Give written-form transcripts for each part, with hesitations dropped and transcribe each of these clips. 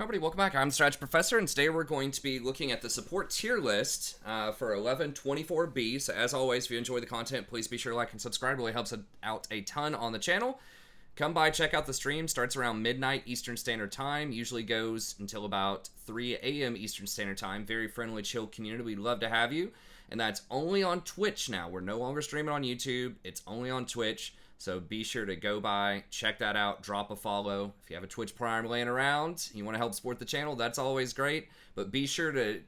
Everybody, welcome back. I'm Strategy Professor, and today we're going to be looking at the support tier list for 1124B. So as always, if you enjoy the content, please be sure to like and subscribe. It really helps out a ton on the channel. Come by, check out the stream. Starts around midnight Eastern Standard Time. Usually goes until about 3 a.m. Eastern Standard Time. Very friendly, chill community. We'd love to have you. And that's only on Twitch now. We're no longer streaming on YouTube. It's only on Twitch. So be sure to go by, check that out, drop a follow. If you have a Twitch Prime laying around, you want to help support the channel, that's always great. But be sure to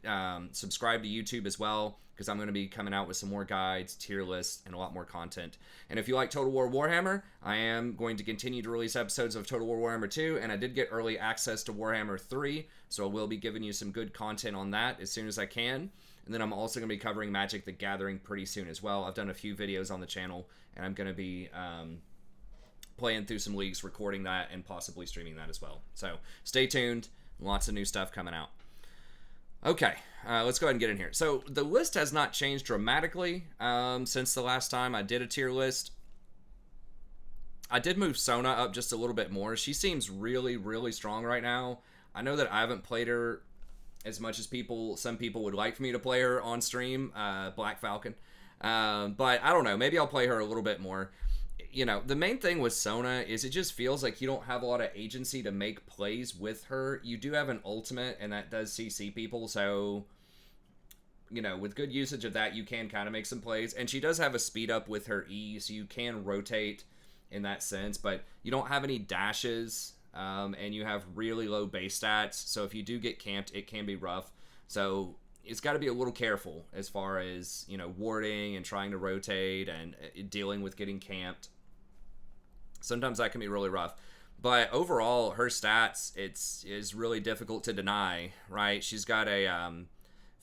subscribe to YouTube as well, because I'm going to be coming out with some more guides, tier lists, and a lot more content. And if you like Total War Warhammer, I am going to continue to release episodes of Total War Warhammer 2, and I did get early access to Warhammer 3, so I will be giving you some good content on that as soon as I can. And then I'm also going to be covering Magic the Gathering pretty soon as well. I've done a few videos on the channel, and I'm going to be playing through some leagues, recording that, and possibly streaming that as well. So stay tuned. Lots of new stuff coming out. Okay, let's go ahead and get in here. So the list has not changed dramatically since the last time I did a tier list. I did move Sona up just a little bit more. She seems really, really strong right now. I know that I haven't played her as much as some people would like for me to play her on stream, Black Falcon. But I don't know, maybe I'll play her a little bit more. You know, the main thing with Sona is it just feels like you don't have a lot of agency to make plays with her. You do have an ultimate, and that does CC people, so, you know, with good usage of that, you can kind of make some plays. And she does have a speed up with her E, so you can rotate in that sense, but you don't have any dashes. And you have really low base stats, so if you do get camped, it can be rough. So it's got to be a little careful as far as, you know, warding and trying to rotate and dealing with getting camped. Sometimes that can be really rough. But overall, her stats, is really difficult to deny, right? She's got a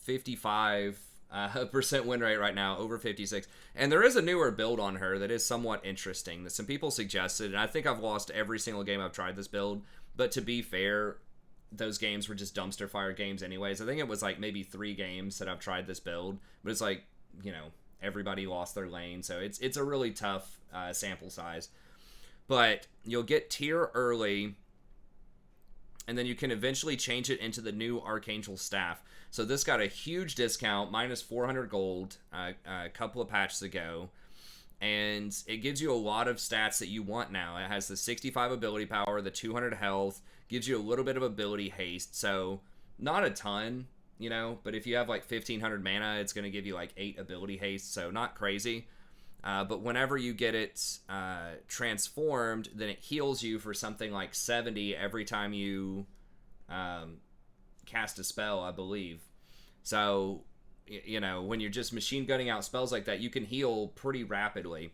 55% win rate right now, over 56. And there is a newer build on her that is somewhat interesting that some people suggested, and I think I've lost every single game I've tried this build. But to be fair, those games were just dumpster fire games anyways. I think it was like maybe 3 games that I've tried this build, but it's like, you know, everybody lost their lane, so it's a really tough sample size. But you'll get tier early, and then you can eventually change it into the new Archangel Staff. So this got a huge discount, minus 400 gold, a couple of patches ago. And it gives you a lot of stats that you want now. It has the 65 ability power, the 200 health, gives you a little bit of ability haste. So not a ton, you know, but if you have like 1500 mana, it's going to give you like 8 ability haste. So not crazy. But whenever you get it transformed, then it heals you for something like 70 every time you cast a spell, I believe. So, you know, when you're just machine gunning out spells like that, you can heal pretty rapidly.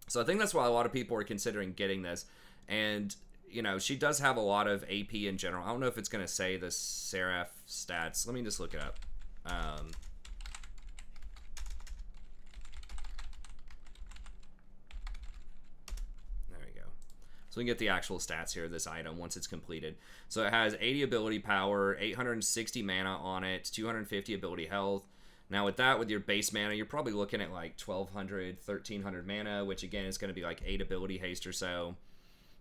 So I think that's why a lot of people are considering getting this. And, you know, she does have a lot of AP in general. I don't know if it's going to say the Seraph stats. Let me just look it up. So we can get the actual stats here of this item once it's completed. So it has 80 ability power, 860 mana on it, 250 ability health. Now with that, with your base mana, you're probably looking at like 1200, 1300 mana, which again is going to be like 8 ability haste or so.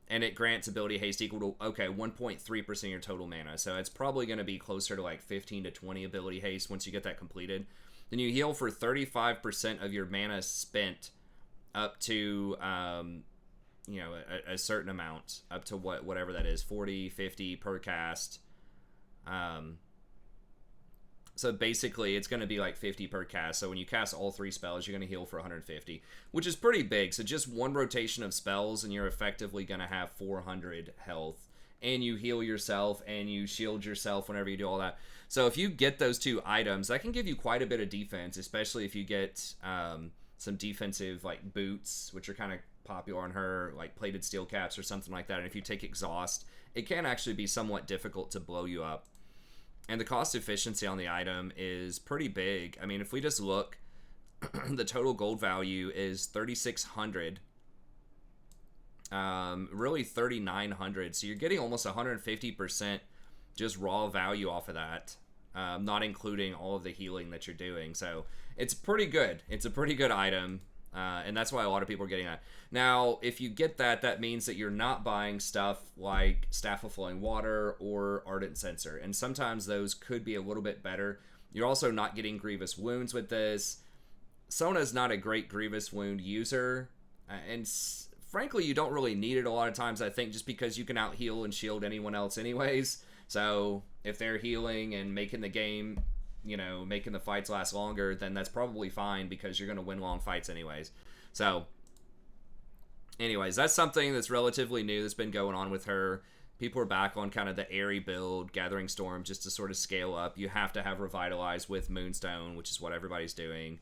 And it grants ability haste equal to, okay, 1.3% of your total mana. So it's probably going to be closer to like 15 to 20 ability haste once you get that completed. Then you heal for 35% of your mana spent up to... you know, a certain amount up to whatever that is, 40, 50 per cast. So basically it's going to be like 50 per cast. So when you cast all 3 spells, you're going to heal for 150, which is pretty big. So just one rotation of spells and you're effectively going to have 400 health, and you heal yourself and you shield yourself whenever you do all that. So if you get those 2 items, that can give you quite a bit of defense, especially if you get some defensive like boots, which are kind of popular on her, like plated steel caps or something like that. And if you take exhaust, it can actually be somewhat difficult to blow you up. And the cost efficiency on the item is pretty big. I mean, if we just look, the total gold value is 3,600, really 3,900. So you're getting almost 150% just raw value off of that, not including all of the healing that you're doing. So it's pretty good. It's a pretty good item. And that's why a lot of people are getting that. Now, if you get that, that means that you're not buying stuff like Staff of Flowing Water or Ardent Censer. And sometimes those could be a little bit better. You're also not getting Grievous Wounds with this. Sona's not a great Grievous Wound user. And frankly, you don't really need it a lot of times, I think, just because you can out-heal and shield anyone else anyways. So if they're healing and making the game, you know, making the fights last longer, then that's probably fine because you're going to win long fights anyways. So anyways, that's something that's relatively new that's been going on with her. People are back on kind of the airy build, Gathering Storm, just to sort of scale up. You have to have Revitalize with Moonstone, which is what everybody's doing.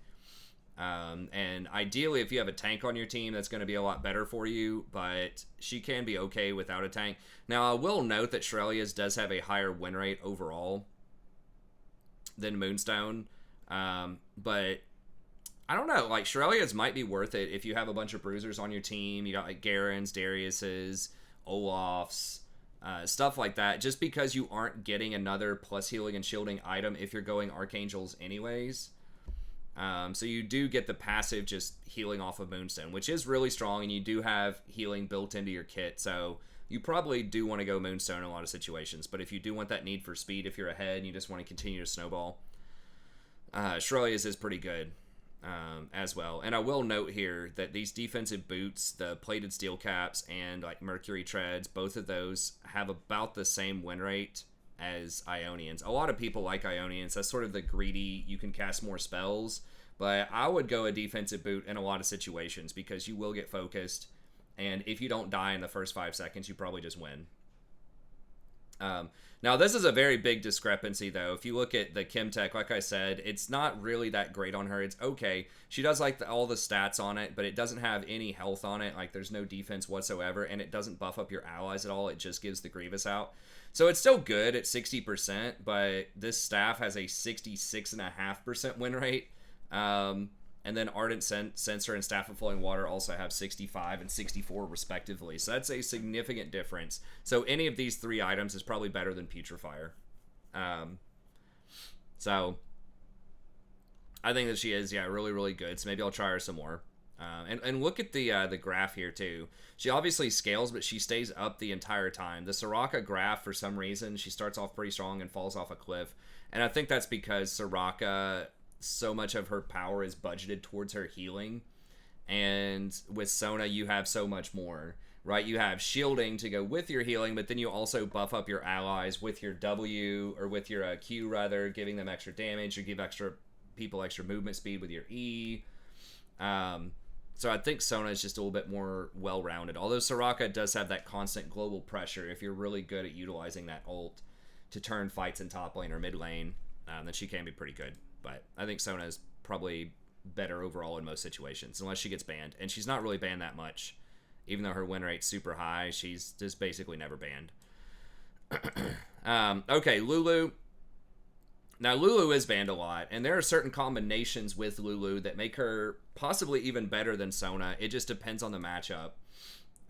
And ideally, if you have a tank on your team, that's going to be a lot better for you, but she can be okay without a tank. Now, I will note that Shirelia's does have a higher win rate overall than Moonstone, but I don't know, like, Shirelia's might be worth it if you have a bunch of bruisers on your team. You got, like, Garen's, Darius's, Olaf's, stuff like that, just because you aren't getting another plus healing and shielding item if you're going Archangels anyways. So you do get the passive just healing off of Moonstone, which is really strong, and you do have healing built into your kit, so you probably do want to go Moonstone in a lot of situations. But if you do want that need for speed, if you're ahead and you just want to continue to snowball, Shirelia's is pretty good as well. And I will note here that these defensive boots, the plated steel caps and like Mercury treads, both of those have about the same win rate as Ionians. A lot of people like Ionians. That's sort of the greedy, you can cast more spells, but I would go a defensive boot in a lot of situations because you will get focused, and if you don't die in the first 5 seconds, you probably just win. Now, this is a very big discrepancy, though. If you look at the Chemtech, like I said, it's not really that great on her. It's okay. She does like all the stats on it, but it doesn't have any health on it. Like, there's no defense whatsoever, and it doesn't buff up your allies at all. It just gives the Grievous out. So it's still good at 60%, but this staff has a 66.5% win rate. And then Ardent Censer and Staff of Flowing Water also have 65 and 64 respectively. So that's a significant difference. So any of these three items is probably better than Putrefier. So I think that she is, yeah, really, really good. So maybe I'll try her some more. And look at the graph here too. She obviously scales, but she stays up the entire time. The Soraka graph, for some reason, she starts off pretty strong and falls off a cliff. And I think that's because Soraka, so much of her power is budgeted towards her healing. And with Sona, you have so much more, right? You have shielding to go with your healing, but then you also buff up your allies with your W, or with your Q rather, giving them extra damage. You give extra people extra movement speed with your E. So I think Sona is just a little bit more well-rounded. Although Soraka does have that constant global pressure, if you're really good at utilizing that ult to turn fights in top lane or mid lane, then she can be pretty good. But I think Sona is probably better overall in most situations, unless she gets banned. And she's not really banned that much. Even though her win rate's super high, she's just basically never banned. Okay, Lulu. Now, Lulu is banned a lot, and there are certain combinations with Lulu that make her possibly even better than Sona. It just depends on the matchup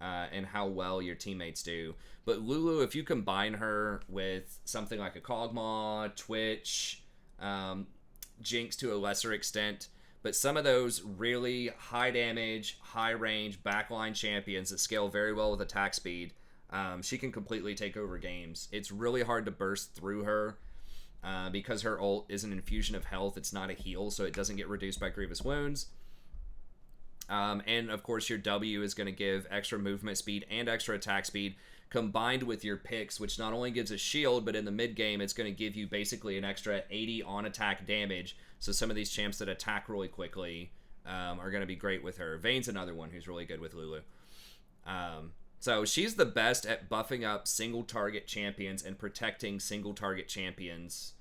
and how well your teammates do. But Lulu, if you combine her with something like a Kog'Maw, Twitch, Jinx to a lesser extent, but some of those really high damage, high range, backline champions that scale very well with attack speed, she can completely take over games. It's really hard to burst through her. Because her ult is an infusion of health, it's not a heal, so it doesn't get reduced by Grievous Wounds. And of course your W is going to give extra movement speed and extra attack speed, combined with your picks, which not only gives a shield, but in the mid game it's going to give you basically an extra 80 on attack damage. So some of these champs that attack really quickly are going to be great with her. Vayne's another one who's really good with Lulu. So she's the best at buffing up single target champions and protecting single target champions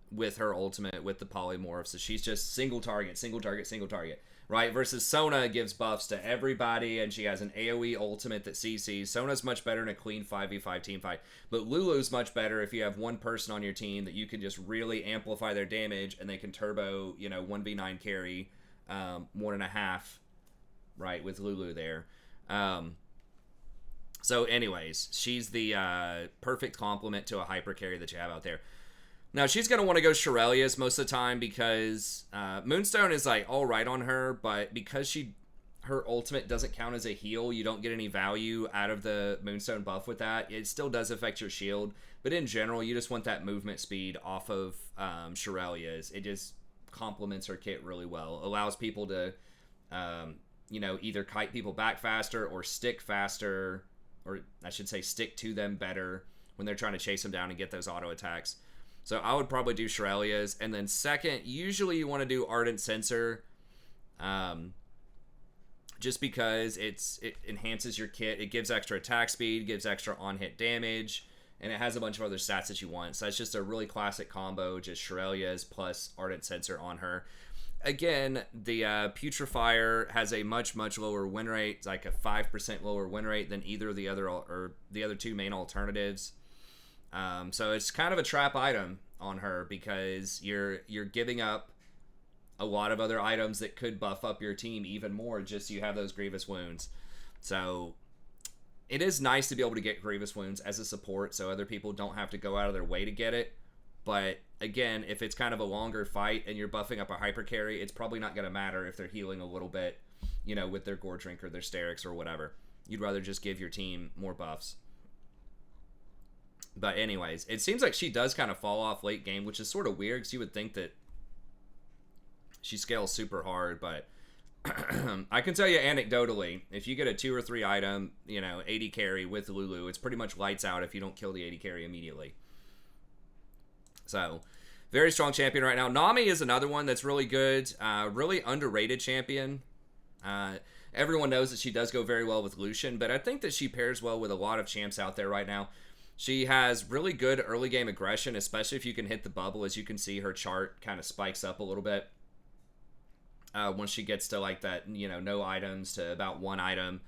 with her ultimate, with the polymorph. So she's just single target, single target, single target, right? Versus Sona gives buffs to everybody, and she has an AoE ultimate that CCs. Sona's much better in a clean 5v5 team fight, but Lulu's much better if you have one person on your team that you can just really amplify their damage, and they can turbo, 1v9 carry 1.5. Right, with Lulu there. So anyways, she's the perfect complement to a hyper carry that you have out there. Now, she's going to want to go Shirelia's most of the time because Moonstone is, like, all right on her, but because her ultimate doesn't count as a heal, you don't get any value out of the Moonstone buff with that. It still does affect your shield, but in general, you just want that movement speed off of Shirelia's. It just complements her kit really well. Allows people to, either kite people back faster or stick faster, or I should say stick to them better when they're trying to chase them down and get those auto attacks. So I would probably do Shirelia's. And then second, usually you want to do Ardent Sensor. Just because it enhances your kit. It gives extra attack speed, gives extra on-hit damage, and it has a bunch of other stats that you want. So it's just a really classic combo, just Shirelia's plus Ardent Sensor on her. Again, the Putrefier has a much, much lower win rate. It's like a 5% lower win rate than either of the other two main alternatives. So it's kind of a trap item on her because you're giving up a lot of other items that could buff up your team even more just so you have those Grievous Wounds. So it is nice to be able to get Grievous Wounds as a support so other people don't have to go out of their way to get it. But again, if it's kind of a longer fight and you're buffing up a hyper carry, it's probably not going to matter if they're healing a little bit, with their Gore Drink or their Sterix or whatever. You'd rather just give your team more buffs. But anyways, it seems like she does kind of fall off late game, which is sort of weird because you would think that she scales super hard, but I can tell you anecdotally, if you get a 2 or 3 item, 80 carry with Lulu, it's pretty much lights out if you don't kill the 80 carry immediately. So, very strong champion right now. Nami is another one that's really good, really underrated champion. Everyone knows that she does go very well with Lucian, but I think that she pairs well with a lot of champs out there right now. She has really good early game aggression, especially if you can hit the bubble. As you can see, her chart kind of spikes up a little bit. Once she gets to like that, no items to about 1 item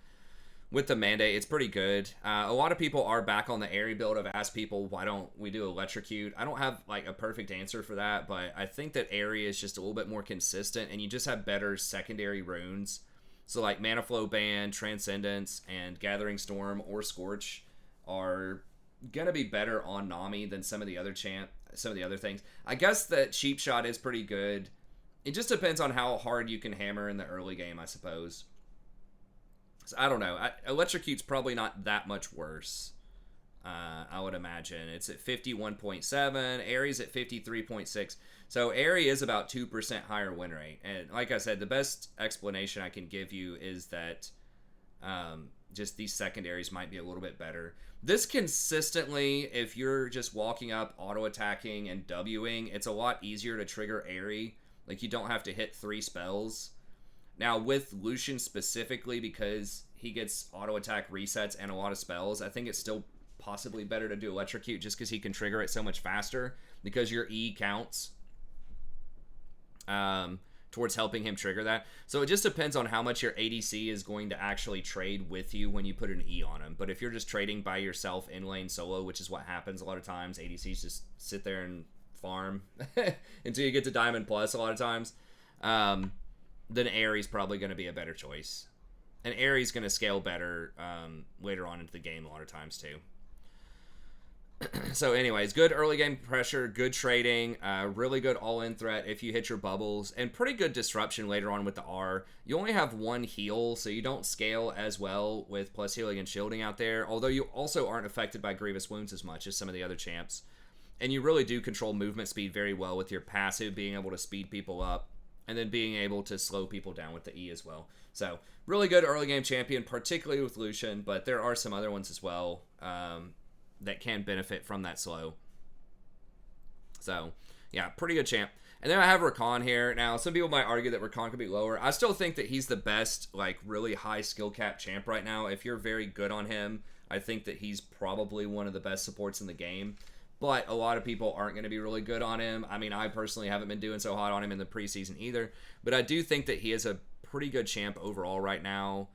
with the mandate, it's pretty good. A lot of people are back on the Aerie build. I've asked people, why don't we do Electrocute? I don't have like a perfect answer for that, but I think that Aerie is just a little bit more consistent and you just have better secondary runes. So like Mana Flow Band, Transcendence, and Gathering Storm or Scorch are gonna be better on Nami than some of the other things. I guess that Cheap Shot is pretty good. It just depends on how hard you can hammer in the early game, I suppose. So I don't know. Electrocute's probably not that much worse. I would imagine. It's at 51.7. Aerie's at 53.6. So Aerie is about 2% higher win rate. And like I said, the best explanation I can give you is that just these secondaries might be a little bit better. This consistently, if you're just walking up, auto-attacking, and Wing, it's a lot easier to trigger Aerie. Like, you don't have to hit 3 spells. Now, with Lucian specifically, because he gets auto-attack resets and a lot of spells, I think it's still possibly better to do Electrocute just because he can trigger it so much faster, because your E counts towards helping him trigger that. So it just depends on how much your ADC is going to actually trade with you when you put an E on him. But if you're just trading by yourself in lane solo, which is what happens a lot of times, ADCs just sit there and farm until you get to Diamond Plus a lot of times, then Aerie's probably going to be a better choice. And Aerie's going to scale better later on into the game a lot of times too. So anyways, good early game pressure, good trading, really good all-in threat if you hit your bubbles, and pretty good disruption later on with the R. You only have 1 heal, so you don't scale as well with plus healing and shielding out there, although you also aren't affected by Grievous Wounds as much as some of the other champs. And you really do control movement speed very well with your passive, being able to speed people up, and then being able to slow people down with the E as well. So, really good early game champion, particularly with Lucian, but there are some other ones as well that can benefit from that slow. So, yeah, pretty good champ. And then I have Rakan here. Now, some people might argue that Rakan could be lower. I still think that he's the best, like, really high skill cap champ right now. If you're very good on him, I think that he's probably one of the best supports in the game. But a lot of people aren't going to be really good on him. I mean, I personally haven't been doing so hot on him in the preseason either. But I do think that he is a pretty good champ overall right now.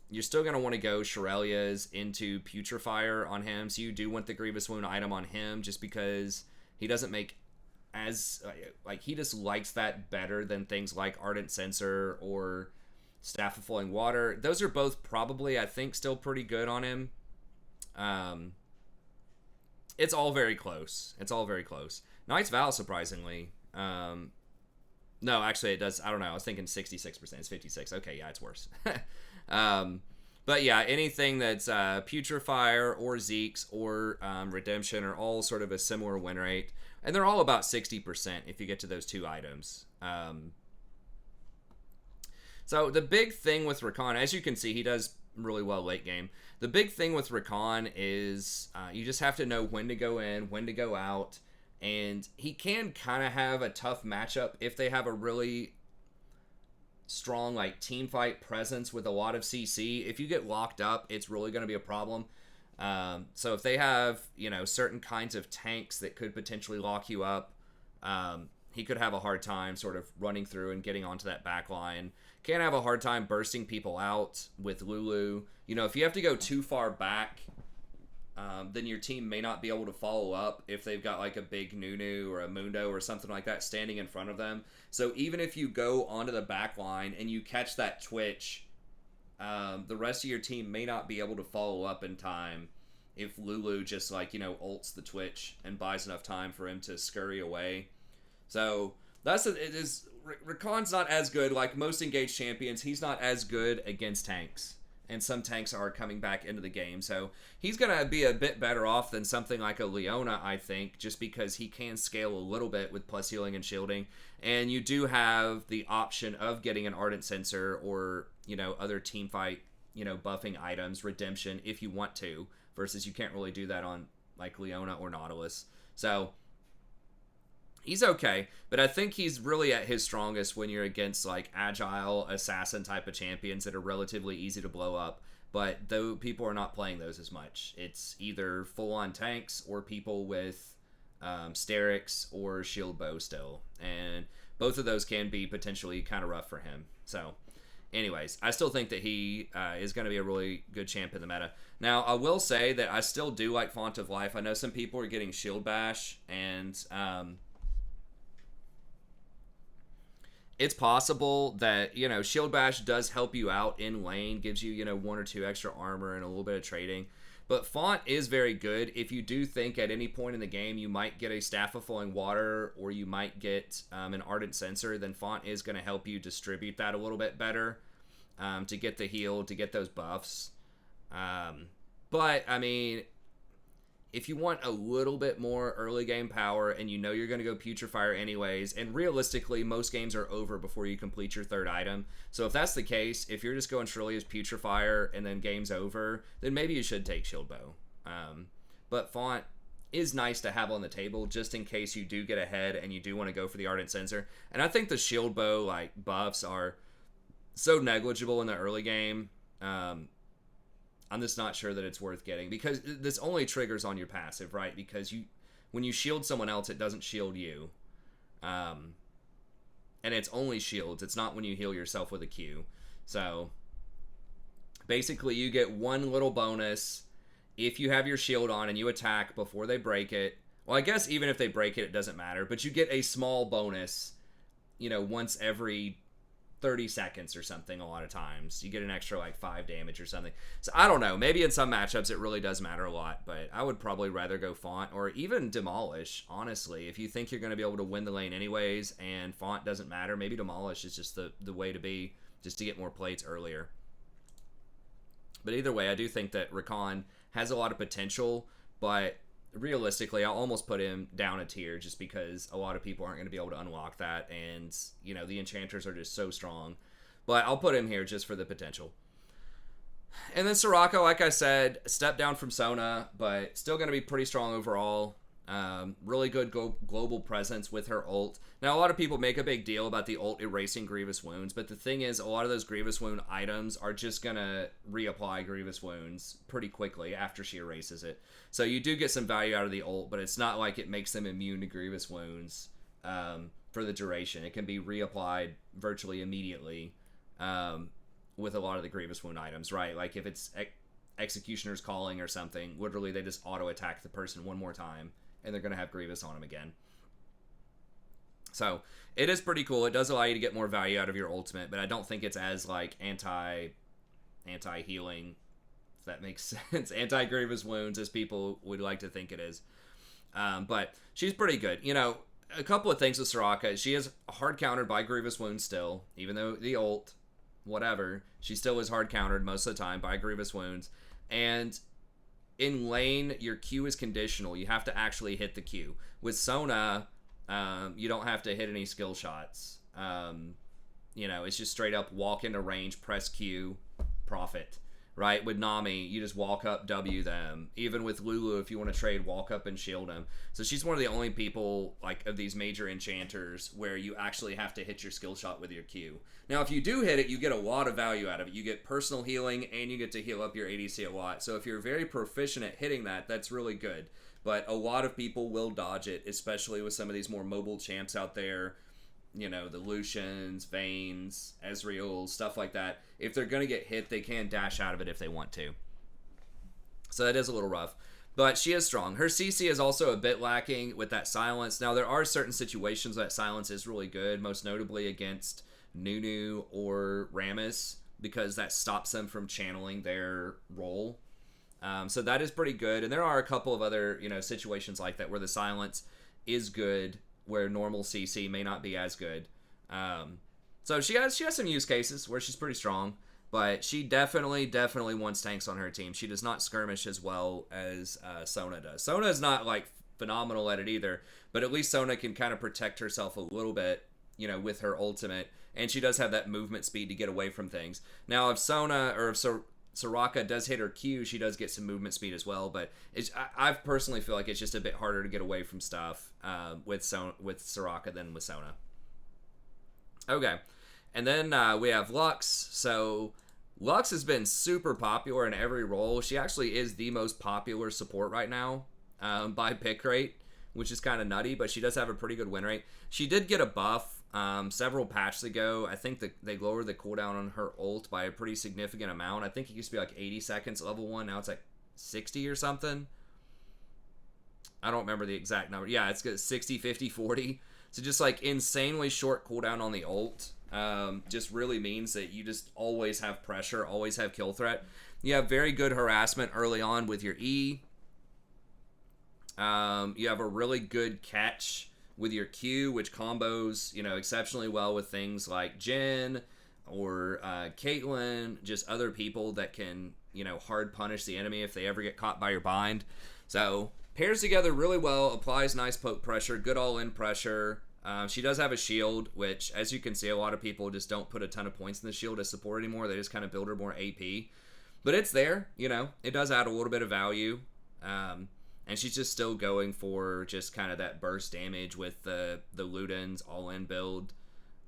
You're still going to want to go Shirelia's into Putrefier on him. So you do want the Grievous Wound item on him just because he doesn't make as... like, he just likes that better than things like Ardent Sensor or Staff of Flowing Water. Those are both probably, I think, still pretty good on him. It's all very close. It's all very close. Knight's Vow, surprisingly. No, actually, it does. I don't know. I was thinking 66%. It's 56. Okay, yeah, it's worse. But yeah, anything that's Putrifier or Zeke's or Redemption are all sort of a similar win rate. And they're all about 60% if you get to those two items. So the big thing with Recon, as you can see, he does really well late game. The big thing with Recon is you just have to know when to go in, when to go out. And he can kind of have a tough matchup if they have a really strong like team fight presence with a lot of CC. If you get locked up, it's really going to be a problem. So if they have, you know, certain kinds of tanks that could potentially lock you up, he could have a hard time sort of running through and getting onto that back line. Can have a hard time bursting people out with Lulu. You know, if you have to go too far back, then your team may not be able to follow up if they've got like a big Nunu or a Mundo or something like that standing in front of them. So even if you go onto the back line and you catch that twitch, the rest of your team may not be able to follow up in time if Lulu just like, you know, ults the twitch and buys enough time for him to scurry away. So Rakan's not as good. Like most engaged champions, he's not as good against tanks. And some tanks are coming back into the game. So he's going to be a bit better off than something like a Leona, I think, just because he can scale a little bit with plus healing and shielding. And you do have the option of getting an Ardent Sensor or, you know, other team fight, you know, buffing items, Redemption, if you want to, versus you can't really do that on like Leona or Nautilus. So he's okay, but I think he's really at his strongest when you're against like agile assassin type of champions that are relatively easy to blow up. But though people are not playing those as much, it's either full on tanks or people with Sterix or shield bow still, and both of those can be potentially kind of rough for him. So anyways, I still think that he is going to be a really good champ in the meta. Now, I will say that I still do like Font of Life. I know some people are getting Shield Bash, and it's possible that, you know, Shield Bash does help you out in lane, gives you, you know, 1 or 2 extra armor and a little bit of trading. But Font is very good if you do think at any point in the game you might get a Staff of Flowing Water or you might get an Ardent Sensor, then Font is going to help you distribute that a little bit better to get the heal, to get those buffs. But, I mean, if you want a little bit more early game power and you know you're going to go Putrifier anyways, and realistically most games are over before you complete your third item, so if that's the case, if you're just going Shrilly as Putrifier and then game's over, then maybe you should take Shield Bow. But Font is nice to have on the table just in case you do get ahead and you do want to go for the Ardent Sensor. And I think the Shield Bow like buffs are so negligible in the early game. I'm just not sure that it's worth getting because this only triggers on your passive, right? Because when you shield someone else, it doesn't shield you. And it's only shields. It's not when you heal yourself with a Q. So basically you get one little bonus if you have your shield on and you attack before they break it. Well, I guess even if they break it, it doesn't matter. But you get a small bonus, you know, once every 30 seconds or something. A lot of times you get an extra like 5 damage or something. So I don't know, maybe in some matchups it really does matter a lot, but I would probably rather go Font or even Demolish, honestly. If you think you're going to be able to win the lane anyways and Font doesn't matter, maybe Demolish is just the way to be, just to get more plates earlier. But either way, I do think that Rakan has a lot of potential, but realistically I'll almost put him down a tier just because a lot of people aren't going to be able to unlock that, and you know the enchanters are just so strong. But I'll put him here just for the potential. And then Soraka, like I said, step down from Sona, but still going to be pretty strong overall. Really good global presence with her ult. Now, a lot of people make a big deal about the ult erasing Grievous Wounds, but the thing is, a lot of those Grievous Wound items are just going to reapply Grievous Wounds pretty quickly after she erases it. So you do get some value out of the ult, but it's not like it makes them immune to Grievous Wounds for the duration. It can be reapplied virtually immediately with a lot of the Grievous Wound items, right? Like if it's Executioner's Calling or something, literally they just auto-attack the person one more time, and they're going to have Grievous on them again. So it is pretty cool. It does allow you to get more value out of your ultimate, but I don't think it's as like anti-healing, if that makes sense, anti-Grievous Wounds as people would like to think it is. But she's pretty good. You know, a couple of things with Soraka. She is hard countered by Grievous Wound still, even though the ult, whatever, she still is hard countered most of the time by Grievous Wounds. And in lane, your Q is conditional. You have to actually hit the Q. With Sona, you don't have to hit any skill shots. You know, it's just straight up walk into range, press Q, profit. Right? With Nami, you just walk up, W them. Even with Lulu, if you want to trade, walk up and shield them. So she's one of the only people, like, of these major enchanters where you actually have to hit your skill shot with your Q. Now, if you do hit it, you get a lot of value out of it. You get personal healing, and you get to heal up your ADC a lot. So if you're very proficient at hitting that, that's really good. But a lot of people will dodge it, especially with some of these more mobile champs out there. You know, the Lucians, Vaynes, Ezreal, stuff like that. If they're going to get hit, they can dash out of it if they want to. So that is a little rough. But she is strong. Her CC is also a bit lacking with that silence. Now, there are certain situations that silence is really good, most notably against Nunu or Rammus, because that stops them from channeling their role. So that is pretty good. And there are a couple of other, you know, situations like that where the silence is good, where normal CC may not be as good. So she has some use cases where she's pretty strong, but she definitely wants tanks on her team. She does not skirmish as well as Sona does. Sona is not, like, phenomenal at it either, but at least Sona can kind of protect herself a little bit, you know, with her ultimate, and she does have that movement speed to get away from things. Now, if Sona, or if Soraka does hit her Q, she does get some movement speed as well, but I personally feel like it's just a bit harder to get away from stuff with Soraka than with Sona. Okay, and then we have Lux. So Lux has been super popular in every role. She actually is the most popular support right now by pick rate, which is kind of nutty, but she does have a pretty good win rate. She did get a buff several patches ago. I think that they lowered the cooldown on her ult by a pretty significant amount. I think it used to be like 80 seconds level 1. Now it's like 60 or something. I don't remember the exact number. Yeah, it's good. 60, 50, 40. So just like insanely short cooldown on the ult. Just really means that you just always have pressure, always have kill threat. You have very good harassment early on with your E. You have a really good catch with your Q, which combos, you know, exceptionally well with things like Jhin or Caitlyn, just other people that can, you know, hard punish the enemy if they ever get caught by your bind. So pairs together really well, applies nice poke pressure, good all-in pressure. She does have a shield, which, as you can see, a lot of people just don't put a ton of points in the shield as support anymore. They just kind of build her more AP. But it's there, you know. It does add a little bit of value. And she's just still going for just kind of that burst damage with the Ludens all-in build.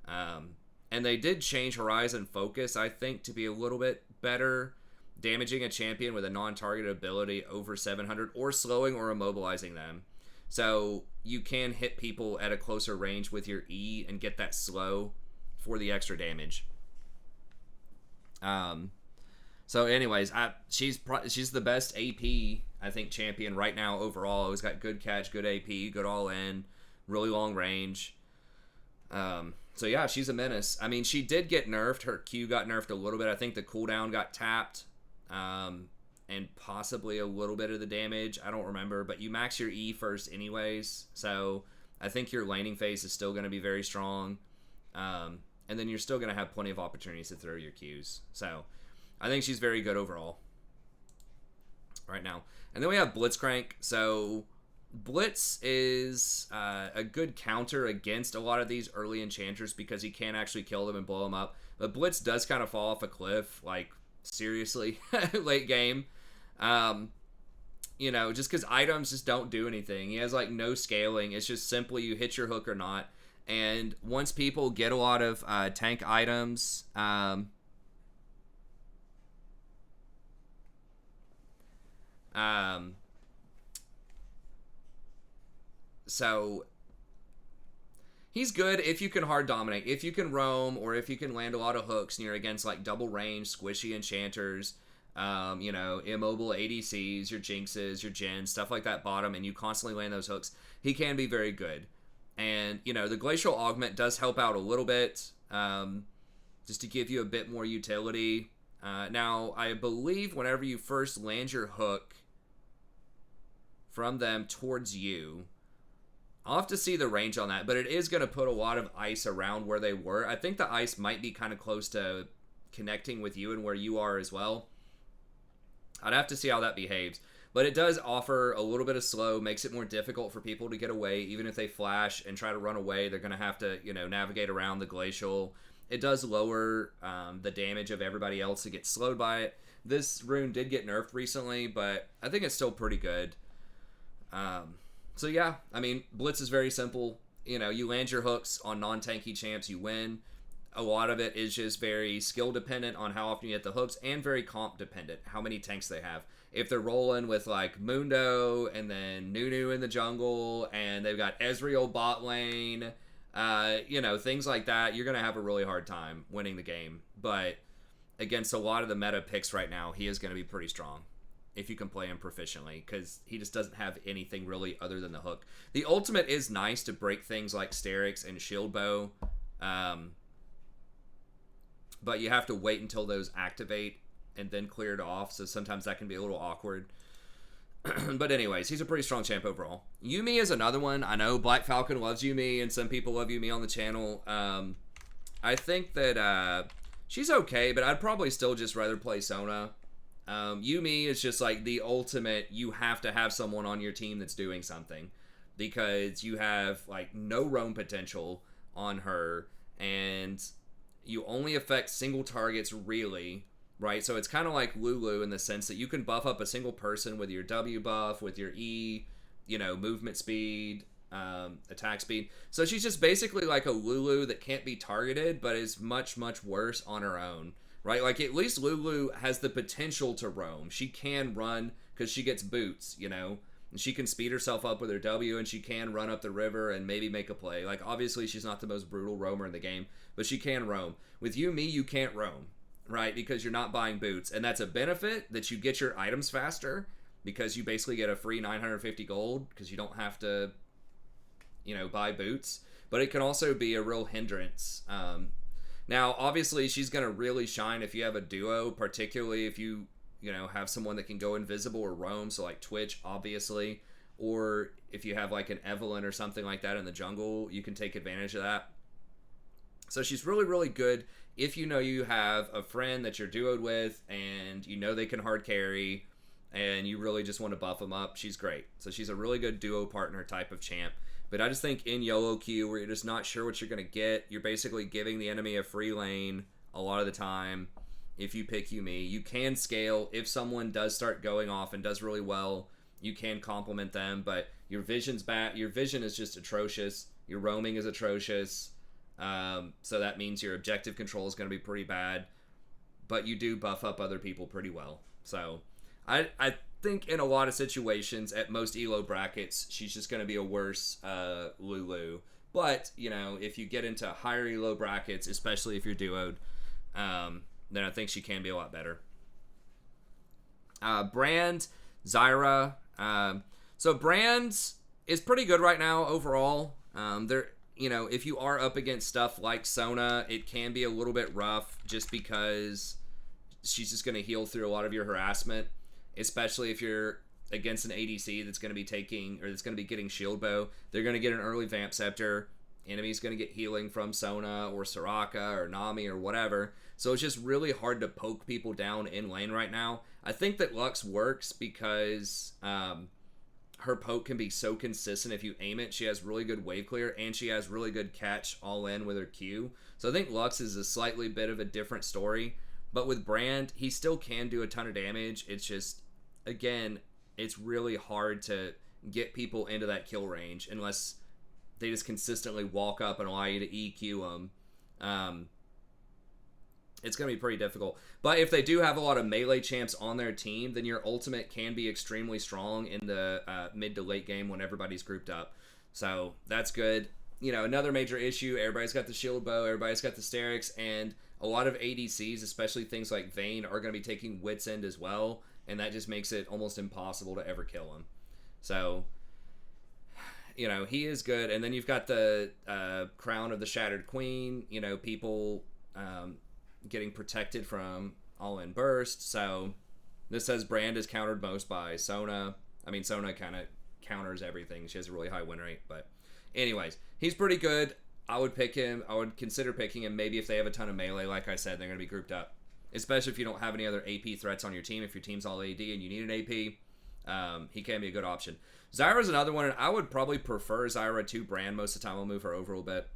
And they did change Horizon Focus, I think, to be a little bit better, damaging a champion with a non-targeted ability over 700, or slowing or immobilizing them. So you can hit people at a closer range with your E and get that slow for the extra damage. So anyways, she's the best AP, I think, champion right now overall. Always got good catch, good AP, good all-in, really long range. So yeah, she's a menace. I mean, she did get nerfed. Her Q got nerfed a little bit. I think the cooldown got tapped, and possibly a little bit of the damage. I don't remember, but you max your E first anyways. So I think your laning phase is still going to be very strong. And then you're still going to have plenty of opportunities to throw your Qs. So I think she's very good overall right now. And then we have Blitzcrank. So Blitz is a good counter against a lot of these early enchanters because he can actually kill them and blow them up. But Blitz does kind of fall off a cliff, like, seriously, late game. You know, just because items just don't do anything. He has, like, no scaling. It's just simply you hit your hook or not. And once people get a lot of tank items, so he's good if you can hard dominate. If you can roam, or if you can land a lot of hooks and you're against like double range, squishy enchanters, you know, immobile ADCs, your Jinxes, your Jhin, stuff like that bottom, and you constantly land those hooks, he can be very good. And, you know, the Glacial Augment does help out a little bit, just to give you a bit more utility. Now, I believe whenever you first land your hook, from them towards you. I'll have to see the range on that, but it is going to put a lot of ice around where they were. I think the ice might be kind of close to connecting with you and where you are as well. I'd have to see how that behaves. But it does offer a little bit of slow, makes it more difficult for people to get away. Even if they flash and try to run away, they're going to have to, navigate around the glacial. It does lower the damage of everybody else that gets slowed by it. This rune did get nerfed recently, but I think it's still pretty good. So yeah, I mean, Blitz is very simple. You land your hooks on non-tanky champs, you win. A lot of it is just very skill dependent on how often you hit the hooks, and very comp dependent, how many tanks they have. If they're rolling with like Mundo and then Nunu in the jungle and they've got Ezreal bot lane, things like that, you're going to have a really hard time winning the game. But against a lot of the meta picks right now, he is going to be pretty strong if you can play him proficiently, because he just doesn't have anything really other than the hook. The ultimate is nice to break things like Sterix and Shield Bow, but you have to wait until those activate and then clear it off, so sometimes that can be a little awkward. But anyways, he's a pretty strong champ overall. Yuumi is another one. I know Black Falcon loves Yuumi, and some people love Yuumi on the channel. I think that she's okay, but I'd probably still just rather play Sona. Yuumi is just like the ultimate, you have to have someone on your team that's doing something, because you have like no roam potential on her, and you only affect single targets really, right? So it's kind of like Lulu in the sense that you can buff up a single person with your W buff, with your E, movement speed, attack speed. So she's just basically like a Lulu that can't be targeted, but is much, much worse on her own, right? Like at least Lulu has the potential to roam. She can run because she gets boots, and she can speed herself up with her W, and she can run up the river and maybe make a play. Like obviously she's not the most brutal roamer in the game, but she can roam. With Yuumi, you can't roam, right? Because you're not buying boots. And that's a benefit, that you get your items faster, because you basically get a free 950 gold because you don't have to, buy boots. But it can also be a real hindrance. Now, obviously, she's going to really shine if you have a duo, particularly if you, have someone that can go invisible or roam, so like Twitch, obviously. Or if you have like an Evelynn or something like that in the jungle, you can take advantage of that. So she's really, really good if you have a friend that you're duoed with and they can hard carry and you really just want to buff them up. She's great. So she's a really good duo partner type of champ. But I just think in YOLO queue, where you're just not sure what you're going to get, you're basically giving the enemy a free lane a lot of the time. If you pick Yuumi, you can scale. If someone does start going off and does really well, you can complement them. But your vision's bad. Your vision is just atrocious. Your roaming is atrocious. So that means your objective control is going to be pretty bad, but you do buff up other people pretty well. So I think in a lot of situations at most ELO brackets, she's just going to be a worse Lulu. But, if you get into higher ELO brackets, especially if you're duoed, then I think she can be a lot better. Brand, Zyra. So Brand is pretty good right now overall. If you are up against stuff like Sona, it can be a little bit rough just because she's just going to heal through a lot of your harassment, especially if you're against an ADC that's going to be getting Shield Bow. They're going to get an early Vamp Scepter. Enemy's going to get healing from Sona or Soraka or Nami or whatever. So it's just really hard to poke people down in lane right now. I think that Lux works because her poke can be so consistent if you aim it. She has really good wave clear, and she has really good catch all in with her Q. So I think Lux is a slightly bit of a different story. But with Brand, he still can do a ton of damage. It's just, again, it's really hard to get people into that kill range unless they just consistently walk up and allow you to EQ them. It's going to be pretty difficult. But if they do have a lot of melee champs on their team, then your ultimate can be extremely strong in the mid to late game when everybody's grouped up. So that's good. Another major issue, everybody's got the Shield Bow, everybody's got the Sterix, and a lot of ADCs, especially things like Vayne, are going to be taking Wit's End as well, and that just makes it almost impossible to ever kill him. So, he is good. And then you've got the Crown of the Shattered Queen, people getting protected from all-in burst. So this says Brand is countered most by Sona. I mean, Sona kind of counters everything. She has a really high win rate. But anyways, he's pretty good. I would pick him. I would consider picking him. Maybe if they have a ton of melee, like I said, they're going to be grouped up. Especially if you don't have any other AP threats on your team. If your team's all AD and you need an AP, he can be a good option. Zyra's another one, and I would probably prefer Zyra to Brand. Most of the time I'll move her over a little bit.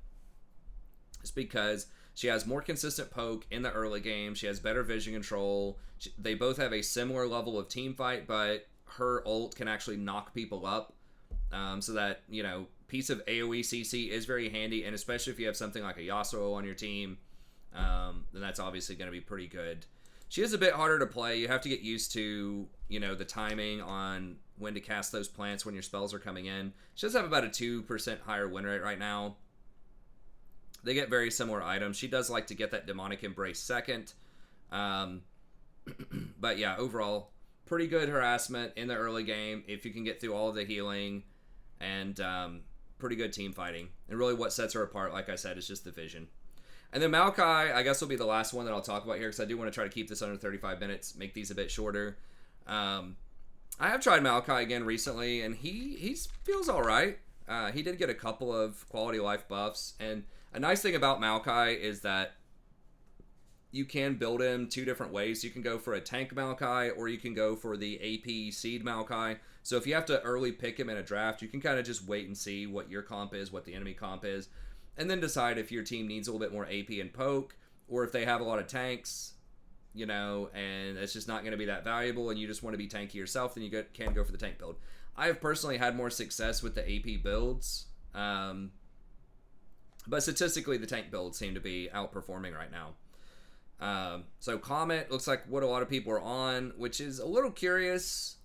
Just because she has more consistent poke in the early game. She has better vision control. They both have a similar level of team fight, but her ult can actually knock people up. So that, you know, piece of AoE CC is very handy, and especially if you have something like a Yasuo on your team, then that's obviously going to be pretty good. She is a bit harder to play. You have to get used to, you know, the timing on when to cast those plants when your spells are coming in. She does have about a 2% higher win rate right now. They get very similar items. She does like to get that Demonic Embrace second. But yeah, overall, pretty good harassment in the early game if you can get through all of the healing, and pretty good team fighting. And really what sets her apart, like I said, is just the vision. And then Maokai, I guess, will be the last one that I'll talk about here, because I do want to try to keep this under 35 minutes, make these a bit shorter. I have tried Maokai again recently, and he feels all right. He did get a couple of quality of life buffs, and a nice thing about Maokai is that you can build him two different ways. You can go for a tank Maokai, or you can go for the AP seed Maokai. So if you have to early pick him in a draft, you can kind of just wait and see what your comp is, what the enemy comp is, and then decide if your team needs a little bit more AP and poke, or if they have a lot of tanks, you know, and it's just not going to be that valuable, and you just want to be tanky yourself, then you can go for the tank build. I have personally had more success with the AP builds, but statistically, the tank builds seem to be outperforming right now. So Comet looks like what a lot of people are on, which is a little curious.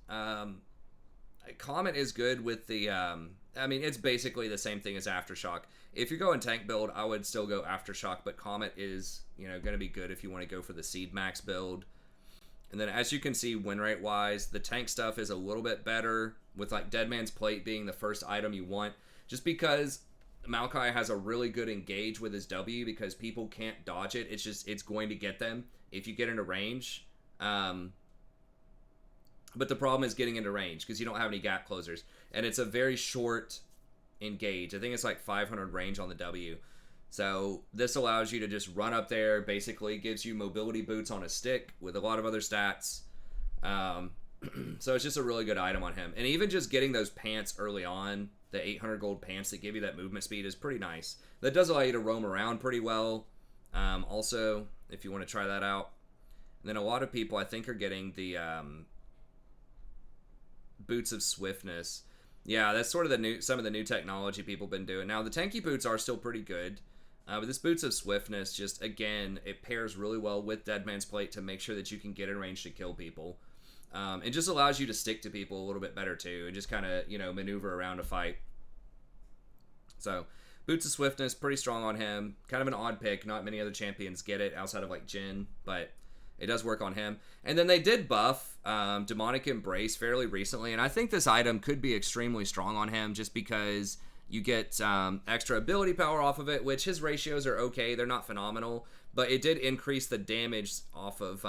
Comet is good with the, I mean, it's basically the same thing as Aftershock. If you're going tank build, I would still go Aftershock, but Comet is, you know, going to be good if you want to go for the Seed Max build. And then as you can see, win rate wise, the tank stuff is a little bit better, with like Deadman's Plate being the first item you want, just because Maokai has a really good engage with his W, because people can't dodge it. It's going to get them if you get into range. But the problem is getting into range, because you don't have any gap closers, and it's a very short engage. I think it's like 500 range on the W. So this allows you to just run up there, basically gives you mobility boots on a stick with a lot of other stats. So it's just a really good item on him. And even just getting those pants early on, the 800 gold pants that give you that movement speed, is pretty nice. That does allow you to roam around pretty well. Also, if you want to try that out. And then a lot of people, I think, are getting the Boots of Swiftness. Yeah, that's sort of some of the new technology people have been doing. Now, the tanky boots are still pretty good. But this Boots of Swiftness, just, again, it pairs really well with Deadman's Plate to make sure that you can get in range to kill people. It just allows you to stick to people a little bit better, too, and just kind of, you know, maneuver around a fight. So, Boots of Swiftness, pretty strong on him. Kind of an odd pick. Not many other champions get it outside of, like, Jhin, but it does work on him. And then they did buff Demonic Embrace fairly recently, and I think this item could be extremely strong on him, just because you get extra ability power off of it, which his ratios are okay. They're not phenomenal, but it did increase the damage off of,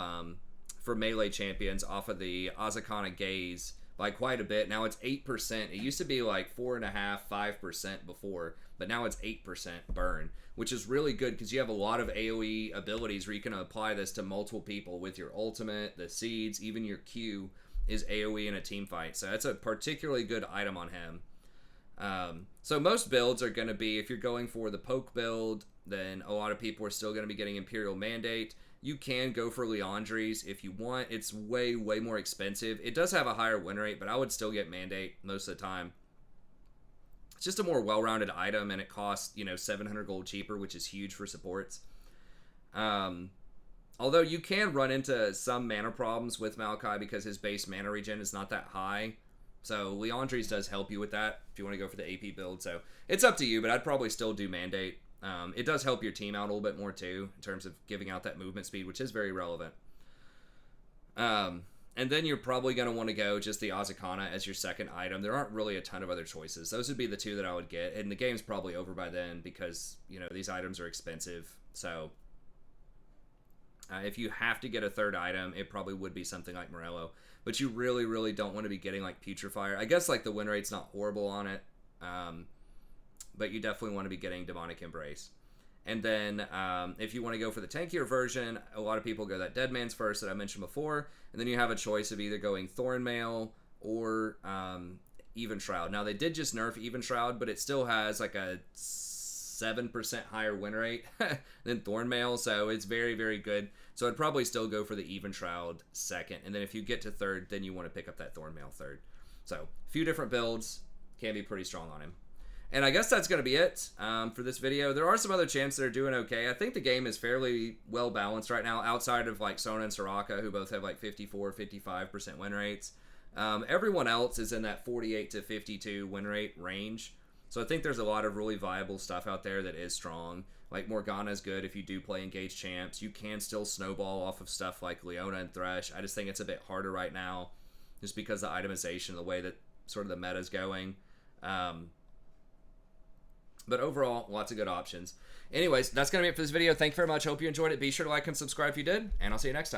for melee champions, off of the Azakana Gaze by quite a bit. Now it's 8%. It used to be like 4.5%, 5% before, but now it's 8% burn, which is really good because you have a lot of AoE abilities where you can apply this to multiple people with your ultimate, the seeds, even your Q is AoE in a team fight. So that's a particularly good item on him. So most builds are going to be, if you're going for the poke build, then a lot of people are still going to be getting Imperial Mandate. You can go for Leandries if you want. It's way, way more expensive. It does have a higher win rate, but I would still get Mandate most of the time. It's just a more well-rounded item, and it costs, you know, 700 gold cheaper, which is huge for supports. Although you can run into some mana problems with Maokai because his base mana regen is not that high. So Leandries does help you with that if you want to go for the AP build. So it's up to you, but I'd probably still do Mandate. It does help your team out a little bit more too, in terms of giving out that movement speed, which is very relevant. And then you're probably going to want to go just the Azakana as your second item. There aren't really a ton of other choices. Those would be the two that I would get. And the game's probably over by then because, you know, these items are expensive. So if you have to get a third item, it probably would be something like Morello. but you really, really don't want to be getting like Putrefier. I guess like the win rate's not horrible on it, but you definitely want to be getting Demonic Embrace. And then if you want to go for the tankier version, a lot of people go that Dead Man's first that I mentioned before, and then you have a choice of either going Thornmail or Even Shroud. Now they did just nerf Even Shroud, but it still has like a 7% higher win rate than Thornmail, so it's very, very good. So I'd probably still go for the Even Shroud second, and then if you get to third, then you want to pick up that Thornmail third. So a few different builds, can be pretty strong on him. And I guess that's going to be it for this video. There are some other champs that are doing okay. I think the game is fairly well balanced right now, outside of like Sona and Soraka, who both have like 54, 55% win rates. Everyone else is in that 48 to 52 win rate range. So I think there's a lot of really viable stuff out there that is strong. Like Morgana is good if you do play engaged champs. You can still snowball off of stuff like Leona and Thresh. I just think it's a bit harder right now just because of the itemization, the way that sort of the meta is going. But overall, lots of good options. Anyways, that's going to be it for this video. Thank you very much. Hope you enjoyed it. Be sure to like and subscribe if you did, and I'll see you next time.